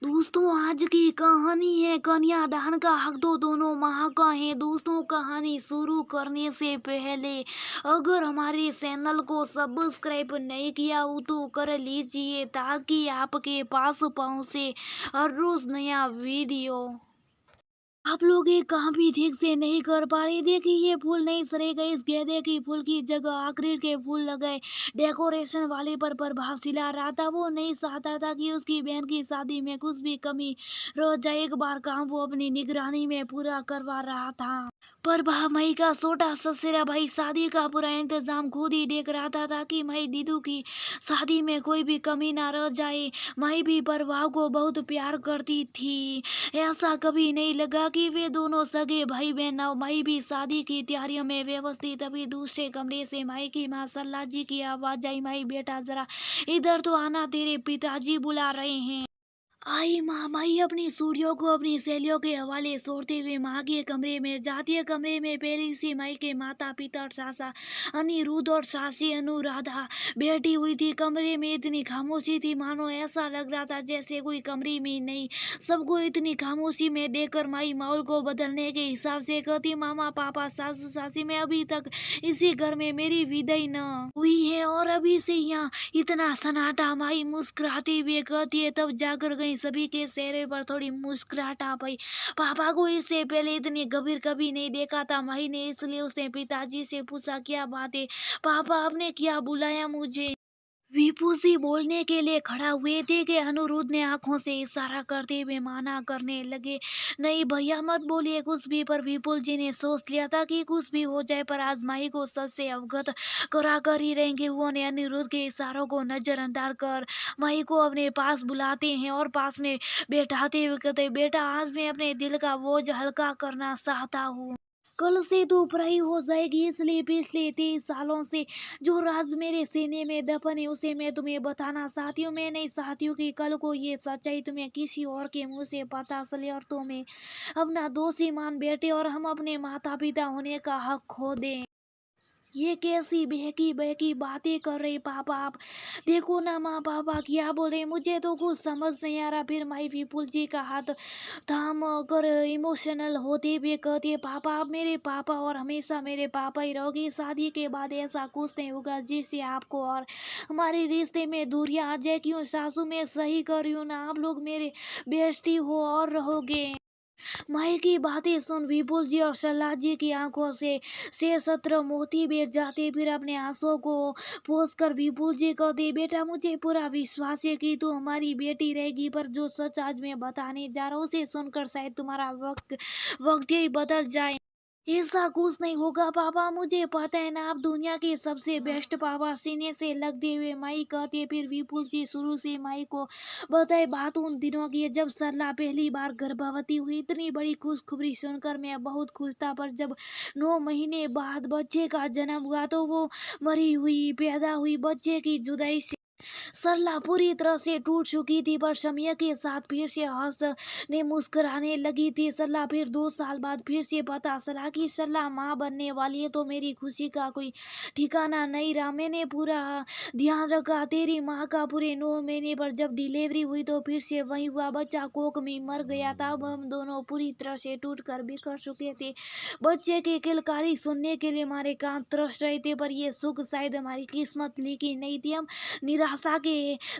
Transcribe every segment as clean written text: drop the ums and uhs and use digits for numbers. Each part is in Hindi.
दोस्तों आज की कहानी है कन्यादान का हक दो दोनों माह का है। दोस्तों कहानी शुरू करने से पहले अगर हमारे चैनल को सब्सक्राइब नहीं किया हो तो कर लीजिए ताकि आपके पास पहुंचे हर रोज नया वीडियो। आप लोग ये काम भी ठीक से नहीं कर पा रहे। देखिए ये फूल नहीं सरेगा, इस गेंदे की फूल की जगह आखिर के फूल लगाए। डेकोरेशन वाले पर प्रभाव सिला रहा था। वो नहीं चाहता था कि उसकी बहन की शादी में कुछ भी कमी रह जाए। एक बार काम वो अपनी निगरानी में पूरा करवा रहा था। प्रभामई का छोटा ससुरा भाई शादी का पूरा इंतजाम खुद ही देख रहा था ताकि मई दीदू की शादी में कोई भी कमी ना रह जाए। मई भी प्रभाव को बहुत प्यार करती थी। ऐसा कभी नहीं लगा कि वे दोनों सगे भाई बहन अब मई भी शादी की तैयारियों में व्यवस्थित। अभी दूसरे कमरे से माई की माँ सल्ला जी की आवाज आई, माई बेटा जरा इधर तो आना, तेरे पिताजी बुला रहे हैं। आई माँ। माई अपनी सूर्यों को अपनी सहेलियों के हवाले छोड़ते हुए माँ के कमरे में जाती है। कमरे में पहली सी माई के माता पिता और सासा अनिरुद्ध और सासी अनुराधा बैठी हुई थी। कमरे में इतनी खामोशी थी मानो ऐसा लग रहा था जैसे कोई कमरे में नहीं। सबको इतनी खामोशी में देखकर माई माहौल को बदलने के हिसाब से कहती, मामा पापा सासू सासी में अभी तक इसी घर में मेरी विदाई न हुई है और अभी से यहाँ इतना सन्नाटा। माई मुस्कुराती हुए कहती है, तब जाकर कहीं सभी के चेहरे पर थोड़ी मुस्कुराहट आ पाई। पापा को इससे पहले इतनी गंभीर कभी नहीं देखा था माही ने, इसलिए उसने पिताजी से पूछा, क्या बात है पापा, आपने क्या बुलाया मुझे? विपू जी बोलने के लिए खड़ा हुए थे कि अनुरुद्ध ने आंखों से इशारा करते हुए माना करने लगे, नहीं भैया मत बोलिए कुछ भी। पर विपुल जी ने सोच लिया था कि कुछ भी हो जाए पर आज माही को सच से अवगत करा कर ही रहेंगे। उन्होंने अनिरुद्ध के इशारों को नजरअंदाज कर माही को अपने पास बुलाते हैं और पास में बैठाते हुए कहते, बेटा आज मैं अपने दिल का बोझ हल्का करना चाहता हूँ। कल से तू पराई हो जाएगी, इसलिए पिछले 23 सालों से जो राज मेरे सीने में दफन है उसे मैं तुम्हें बताना चाहती हूँ। मैं नहीं चाहती हूँ कि कल को ये सच्चाई तुम्हें किसी और के मुंह से पता चले और तुम्हें अपना दोषी मान बैठे और हम अपने माता पिता होने का हक खो दें। ये कैसी बहकी बहकी बातें कर रहे पापा आप? देखो ना माँ पापा क्या बोल रहे, मुझे तो कुछ समझ नहीं आ रहा। फिर माई विपुल जी का हाथ थाम कर इमोशनल होते हुए कहती है, पापा आप मेरे पापा और हमेशा मेरे पापा ही रहोगे। शादी के बाद ऐसा कुछ नहीं होगा जिससे आपको और हमारे रिश्ते में दूरियां आ जाए। क्यों सासू, मैं सही कर रही हूँ ना? आप लोग मेरे बेइज्जती हो और रहोगे। माई की बातें सुन विपुल जी और सल्ला जी की आंखों से सत्र मोती बेच जाते। फिर अपने आंसुओं को पोंछ कर विपुल जी कहते, बेटा मुझे पूरा विश्वास है कि तू हमारी बेटी रहेगी, पर जो सच आज मैं बताने जा रहा हूँ उसे सुनकर शायद तुम्हारा वक्त वक्त ही बदल जाए। ऐसा कुछ नहीं होगा पापा, मुझे पता है ना, आप दुनिया के सबसे बेस्ट पापा। सीने से लगते हुए माई कहती है। फिर विपुल जी शुरू से माई को बताए बात उन दिनों की है जब सरला पहली बार गर्भवती हुई। इतनी बड़ी खुशखबरी सुनकर मैं बहुत खुश था, पर जब 9 महीने बाद बच्चे का जन्म हुआ तो वो मरी हुई पैदा हुई बच्चे की जुदाई से सरला पूरी तरह से टूट चुकी थी। पर समय के साथ फिर से हंसने मुस्कुराने लगी थी सरला। फिर 2 साल बाद फिर से पता चला कि सरला माँ बनने वाली है तो मेरी खुशी का कोई ठिकाना नहीं रहा। मैंने पूरा ध्यान रखा तेरी माँ का पूरे 9 महीने पर। जब डिलीवरी हुई तो फिर से वही हुआ, बच्चा कोख में मर गया था। अब हम दोनों पूरी तरह से टूट कर बिखर चुके थे। बच्चे की किलकारी सुनने के लिए हमारे कान तरस रहे थे, पर ये सुख शायद हमारी किस्मत लिखी नहीं थी। हम निराशा के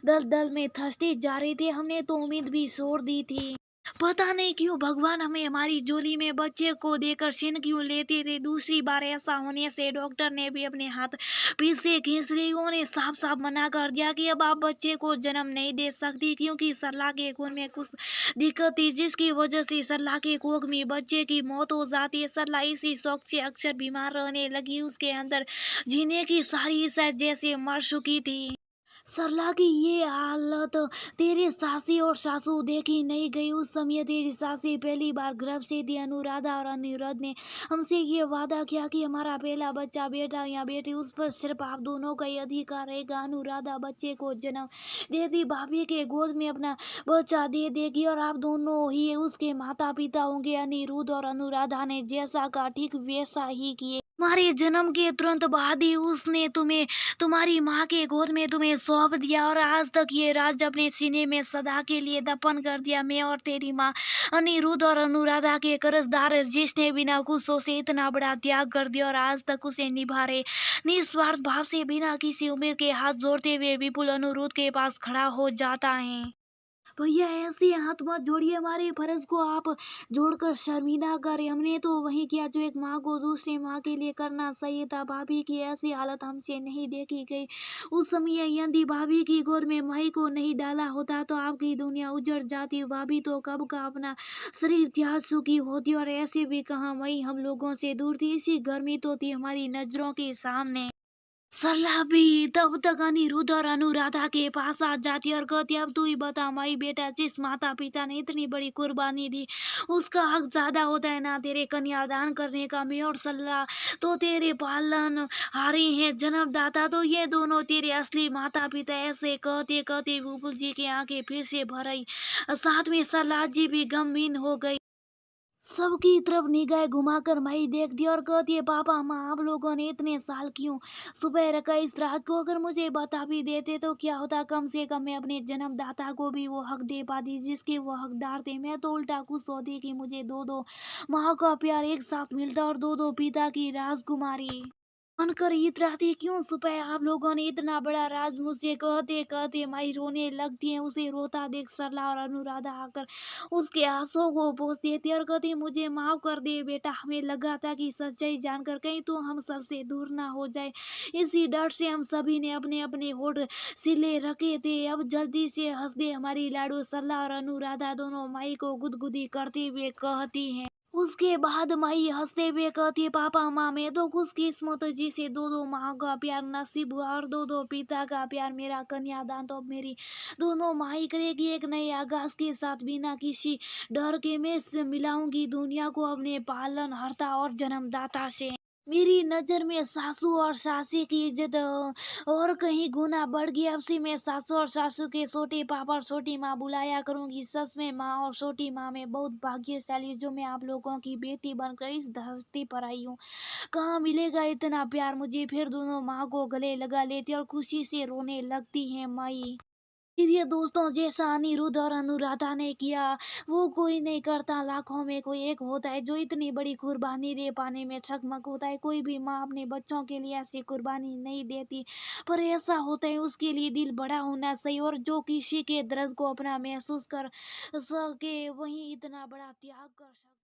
दलदल में धंसते जा रहे थे। हमने तो उम्मीद भी छोड़ दी थी। पता नहीं क्यों भगवान हमें हमारी झोली में बच्चे को देकर छीन क्यों लेते थे। दूसरी बार ऐसा होने से डॉक्टर ने भी अपने हाथ पीछे खींच लिए। उन्होंने साफ साफ मना कर दिया कि अब आप बच्चे को जन्म नहीं दे सकती, क्योंकि सरला के खून में कुछ दिक्कत थी जिसकी वजह से सरला के कोख में बच्चे की मौत हो जाती है। सरला इसी शौक से अक्सर बीमार रहने लगी। उसके अंदर जीने की सारी इच्छा जैसे मर चुकी थी। सरला की ये हालत तेरी सासी और सासू देखी नहीं गई। उस समय तेरी सासी पहली बार गर्भ से थी। अनुराधा और अनिरुद्ध ने हमसे ये वादा किया कि हमारा पहला बच्चा बेटा या बेटी उस पर सिर्फ आप दोनों का ही अधिकार रहेगा। अनुराधा बच्चे को जन्म देती भाभी के गोद में अपना बच्चा दे देगी और आप दोनों ही उसके माता पिता होंगे। अनिरुद्ध और अनुराधा ने जैसा कहा ठीक वैसा ही किए। तुम्हारे जन्म के तुरंत बाद ही उसने तुम्हें तुम्हारी माँ के गोद में तुम्हें सौंप दिया और आज तक ये राज अपने सीने में सदा के लिए दफन कर दिया। मैं और तेरी माँ अनिरुद्ध और अनुराधा के कर्जदार, जिसने बिना कुछ सोचे इतना बड़ा त्याग कर दिया और आज तक उसे निभा रहे निस्वार्थ भाव से, बिना किसी उम्मीद के हाथ जोड़ते हुए विपुल अनुरोध के पास खड़ा हो जाता है। भैया ऐसे हाथ मत जोड़िए, हमारे फर्ज को आप जोड़कर शर्मिंदा करें। हमने तो वही किया जो एक माँ को दूसरी माँ के लिए करना सही था। भाभी की ऐसी हालत हमसे नहीं देखी गई। उस समय यदि भाभी की गोद में माई को नहीं डाला होता तो आपकी दुनिया उजड़ जाती। भाभी तो कब का अपना शरीर त्याग चुकी होती और ऐसे भी कहाँ माई हम लोगों से दूर थी। इसी घर में तो थी हमारी नजरों के सामने। सरला भी तब तक अनिरुद्ध और अनुराधा के पास आ जाती और कहती, अब तू ही बता माई बेटा, जिस माता पिता ने इतनी बड़ी कुर्बानी दी उसका हक ज्यादा होता है ना तेरे कन्यादान करने का। मैं और सल्ला तो तेरे पालन हारे हैं जन्मदाता, तो ये दोनों तेरे असली माता पिता। ऐसे कहते कहते विपुल जी की आंखें फिर से भर आई। साथ में सरला जी भी गमगीन हो गई। सबकी तरफ निगाह घुमाकर माई देखती और कहती है, पापा माँ आप लोगों ने इतने साल क्यों सुबह रखा इस रात को? अगर मुझे बता भी देते तो क्या होता, कम से कम मैं अपने जन्मदाता को भी वो हक दे पाती जिसके वो हकदार थे। मैं तो उल्टा खुश होती कि मुझे दो दो माँ का प्यार एक साथ मिलता और दो दो पिता की राजकुमारी बनकर इतराती। क्यों सुबह आप लोगों ने इतना बड़ा राज मुझसे कहते कहते माई रोने लगती है। उसे रोता देख सरला और अनुराधा आकर उसके आंसुओं को पोंछ देती और कहती, मुझे माफ कर दे बेटा, हमें लगा था कि सच्चाई जानकर कहीं तो हम सबसे दूर ना हो जाए। इसी डर से हम सभी ने अपने अपने होठ सिले रखे थे। अब जल्दी से हंस दे हमारी लाडो। सरला और अनुराधा दोनों माई को गुदगुदी करते हुए कहती हैं। उसके बाद माई हंसते हुए कहती है, पापा माँ मैं तो खुशकिस्मत जिसे दो दो माँ का प्यार नसीब हुआ और दो दो पिता का प्यार मेरा कन्यादान तो अब मेरी दोनों माँ ही करेगी। एक नए आगाज के साथ बिना किसी डर के मैं मिलाऊंगी दुनिया को अपने पालन हर्ता और जन्मदाता से। मेरी नज़र में सासू और सासी की इज्जत और कहीं गुना बढ़ गई। अब से मैं सासू और सासू के छोटे पापा और छोटी माँ बुलाया करूंगी। सच में माँ और छोटी माँ में बहुत भाग्यशाली हूँ जो मैं आप लोगों की बेटी बनकर इस धरती पर आई हूँ। कहाँ मिलेगा इतना प्यार मुझे? फिर दोनों माँ को गले लगा लेती और खुशी से रोने लगती हैं माई। प्रिय दोस्तों, जैसा अनिरुद्ध और अनुराधा ने किया वो कोई नहीं करता। लाखों में कोई एक होता है जो इतनी बड़ी कुर्बानी दे पाने में सक्षम होता है। कोई भी माँ अपने बच्चों के लिए ऐसी कुर्बानी नहीं देती, पर ऐसा होता है उसके लिए दिल बड़ा होना चाहिए और जो किसी के दर्द को अपना महसूस कर सके वही इतना बड़ा त्याग कर सके।